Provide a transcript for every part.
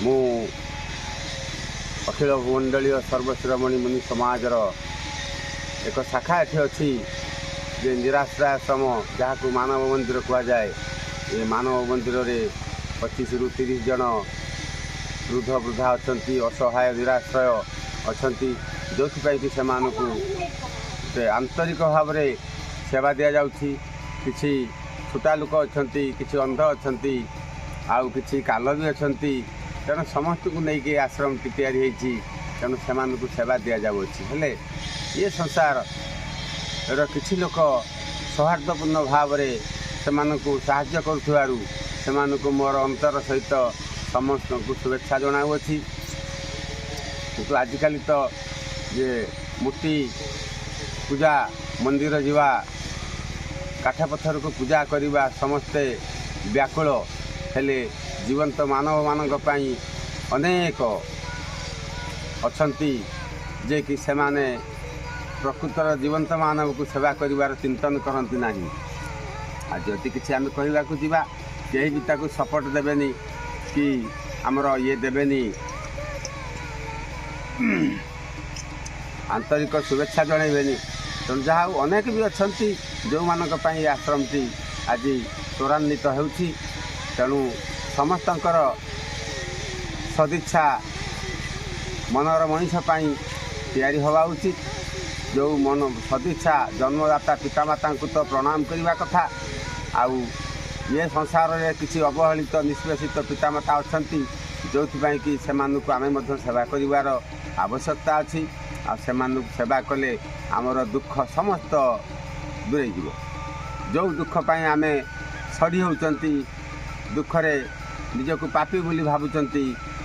मु अखिल मंडलीय सर्वश्रोमणी मुनि समाजर एक शाखा एठी अच्छी जे निराश्रयाश्रम जहाँ को मानव मंदिर कहुए। ये मानव मंदिर रे 25 ରୁ 30 जन वृद्ध वृद्धा अच्छा असहाय निराश्रय अच्छा जो कि से आंतरिक भाव में सेवा दि जाऊँगी। किसी छोटा लोक अच्छा किसी अंध अच्छा आउ कि काल भी अच्छा तेणु समस्त को लेकिन आश्रम तैयारी तेणु से सेवा दि जाऊँगी। हेले ये संसार किसी लोक सौहार्दपूर्ण भाव में से साहाय्य करुथिबारु सेमानकु मोर अंतर सहित समस्त को शुभेच्छा जनाऊँगी। किंतु आजिकल तो ये मूर्ति पूजा मंदिर जीवा काठ पत्थर को पूजा करवा समस्ते व्याकुल हेले जीवंत मानव मानक पई अनेक अछंती जे कि सेमाने प्रकृतर जीवंत मानव को सेवा करिवार चिंतन करती ना। आ जदि किसी आम कहवाक जा कहीं भी ताको सपोर्ट देवेनि कि आमर ये देवेनि आंतरिक शुभेच्छा जनइबेनि तेणु जहाँ अनेक भी अच्छा जो मानक पई आश्रमटी आज त्वरान्वित होउछि। तेणु समस्तंकर सदिच्छा मनर मनीष पई तैयारी हवा उचित। जो मन सदिच्छा जन्मदाता पितामाता को तो प्रणाम करने कथा। आउ ये संसार में किसी अवहेलित निष्पेषित पितामाता अच्छा जो कि से आम सेवा कर आवश्यकता अच्छी। आ सेवा कले आमर दुख समस्त दूरे जो दुख पाई आम सड़ी होती दुखरे निजक पापी बोली भावुंट।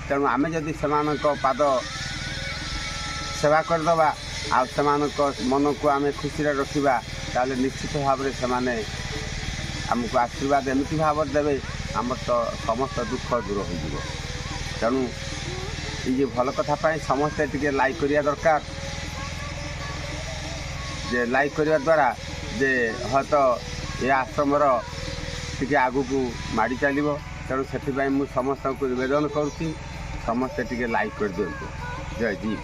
तेणु आम जदि से पाद सेवा करदे आ मन को आम खुशी रखा ताले निश्चित भाव में से आमको आशीर्वाद एमती भाव देवे आम तो समस्त दुख दूर हो। तेणु ये भल कथा समस्ते टिके लाइक करिया दरकार। जे लाइक करिया द्वारा जे हयतो ये आश्रमर टिके आगु को माड़ी चलो। तेणु से मुझे समस्त को निवेदन करुँच समस्ते टिके लाइक कर दिंतु। जय जी।